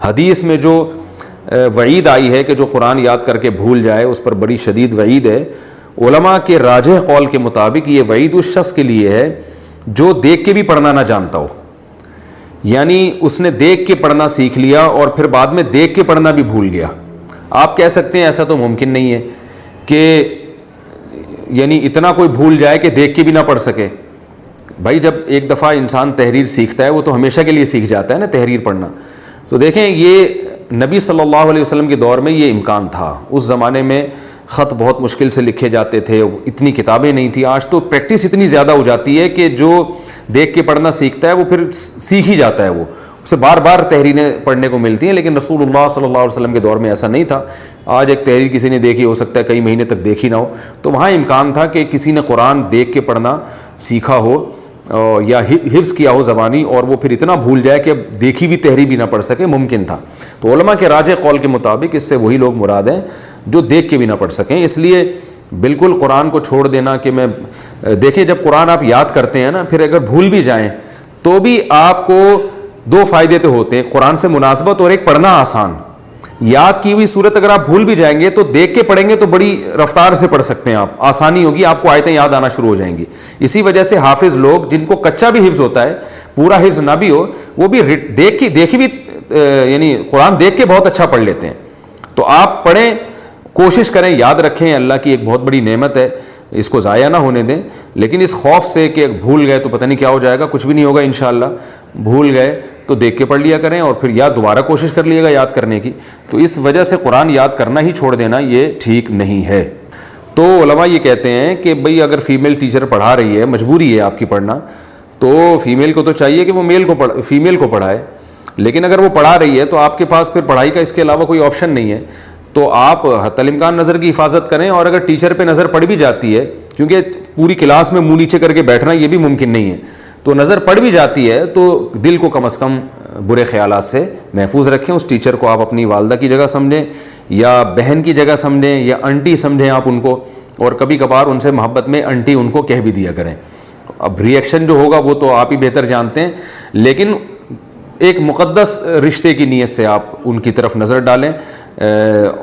हदीस में जो वईद आई है कि जो कुरान याद करके भूल जाए उस पर बड़ी शदीद वईद है। उलमा के राजिह कौल के मुताबिक ये वईद उस शख्स के लिए है जो देख के भी पढ़ना ना जानता हो, यानी उसने देख के पढ़ना सीख लिया और फिर बाद में देख के पढ़ना भी भूल गया। आप कह सकते हैं ऐसा तो मुमकिन नहीं है कि यानी इतना कोई भूल जाए कि देख के भी ना पढ़ सके। भाई जब एक दफ़ा इंसान तहरीर सीखता है वो तो हमेशा के लिए सीख जाता है ना तहरीर पढ़ना। तो देखें ये नबी सल्लल्लाहु अलैहि वसल्लम के दौर में ये इम्कान था। उस ज़माने में ख़त बहुत मुश्किल से लिखे जाते थे, इतनी किताबें नहीं थी। आज तो प्रैक्टिस इतनी ज़्यादा हो जाती है कि जो देख के पढ़ना सीखता है वो फिर सीख ही जाता है, वो उसे बार बार तहरीरें पढ़ने को मिलती हैं। लेकिन रसूलुल्लाह सल्लल्लाहु अलैहि वसल्लम के दौर में ऐसा नहीं था। आज एक तहरीर किसी ने देखी, हो सकता है कई महीने तक देखी ना हो, तो वहाँ इम्कान था कि किसी ने कुरान देख के पढ़ना सीखा हो या हिफ्ज़ किया हो ज़बानी, और वो फिर इतना भूल जाए कि अब देखी हुई तहरीर भी ना पढ़ सके, मुमकिन था। तो उलमा के राजिह कौल के मुताबिक इससे वही लोग मुराद हैं जो देख के भी ना पढ़ सकें। इसलिए बिल्कुल कुरान को छोड़ देना कि मैं देखें, जब कुरान आप याद करते हैं ना, फिर अगर भूल भी जाएं तो भी आपको दो फ़ायदे तो होते हैं, कुरान से मुनासबत और एक पढ़ना आसान। याद की हुई सूरत अगर आप भूल भी जाएंगे तो देख के पढ़ेंगे तो बड़ी रफ्तार से पढ़ सकते हैं आप, आसानी होगी, आपको आयतें याद आना शुरू हो जाएंगी। इसी वजह से हाफिज़ लोग जिनको कच्चा भी हिफ्ज़ होता है, पूरा हिफ्ज़ ना भी हो, वो भी देखी भी यानी कुरान देख के बहुत अच्छा पढ़ लेते हैं। तो आप पढ़ें, कोशिश करें, याद रखें, अल्लाह की एक बहुत बड़ी नेमत है, इसको ज़ाया ना होने दें। लेकिन इस खौफ से कि भूल गए तो पता नहीं क्या हो जाएगा, कुछ भी नहीं होगा इंशाअल्लाह। भूल गए तो देख के पढ़ लिया करें और फिर या दोबारा कोशिश कर लिएगा याद करने की। तो इस वजह से कुरान याद करना ही छोड़ देना ये ठीक नहीं है। तो उलमा ये कहते हैं कि भाई अगर फ़ीमेल टीचर पढ़ा रही है, मजबूरी है आपकी पढ़ना, तो फ़ीमेल को तो चाहिए कि वो फ़ीमेल को पढ़ाए। लेकिन अगर वो पढ़ा रही है तो आपके पास फिर पढ़ाई का इसके अलावा कोई ऑप्शन नहीं है। तो आप हत्तल इम्कान नज़र की हिफाजत करें, और अगर टीचर पे नज़र पड़ भी जाती है, क्योंकि पूरी क्लास में मुँह नीचे करके बैठना ये भी मुमकिन नहीं है, तो नज़र पड़ भी जाती है तो दिल को कम से कम बुरे ख्यालात से महफूज रखें। उस टीचर को आप अपनी वालदा की जगह समझें या बहन की जगह समझें या आंटी समझें आप उनको, और कभी कभार उनसे मोहब्बत में आंटी उनको कह भी दिया करें। अब रिएक्शन जो होगा वो तो आप ही बेहतर जानते हैं, लेकिन एक मुक़द्दस रिश्ते की नीयत से आप उनकी तरफ नज़र डालें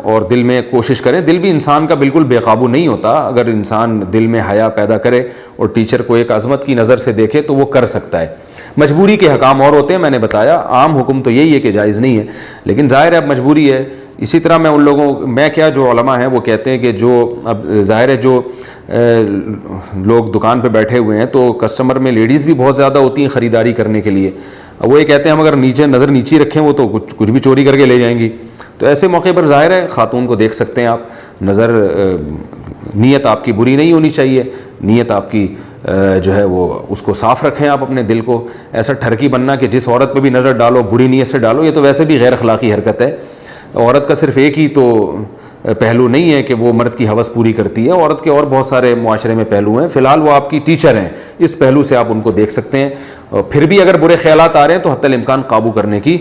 और दिल में कोशिश करें। दिल भी इंसान का बिल्कुल बेकाबू नहीं होता। अगर इंसान दिल में हया पैदा करे और टीचर को एक अज़मत की नज़र से देखे तो वो कर सकता है। मजबूरी के हकाम और होते हैं, मैंने बताया, आम हुक्म तो यही है कि जायज़ नहीं है, लेकिन ज़ाहिर है अब मजबूरी है। इसी तरह मैं उन लोगों, मैं क्या, जो उलमा हैं वो कहते हैं कि जो अब ज़ाहिर है जो लोग दुकान पे बैठे हुए हैं तो कस्टमर में लेडीज़ भी बहुत ज़्यादा होती हैं ख़रीदारी करने के लिए। अब वो ये कहते हैं हम अगर नज़र नीचे रखें वो तो कुछ भी चोरी करके ले जाएंगी। तो ऐसे मौके पर ज़ाहिर है ख़ातून को देख सकते हैं आप, नज़र, नीयत आपकी बुरी नहीं होनी चाहिए, नीयत आपकी जो है वो उसको साफ़ रखें आप अपने दिल को। ऐसा ठरकी बनना कि जिस औरत पे भी नज़र डालो बुरी नीयत से डालो, ये तो वैसे भी गैर अखलाकी हरकत है। औरत का सिर्फ़ एक ही तो पहलू नहीं है कि वो मर्द की हवस पूरी करती है, औरत के और बहुत सारे मुआशरे में पहलू हैं। फ़िलहाल वो आपकी टीचर हैं, इस पहलू से आप उनको देख सकते हैं। फिर भी अगर बुरे ख्यालात आ रहे हैं तो हत्तल इम्कान काबू करने की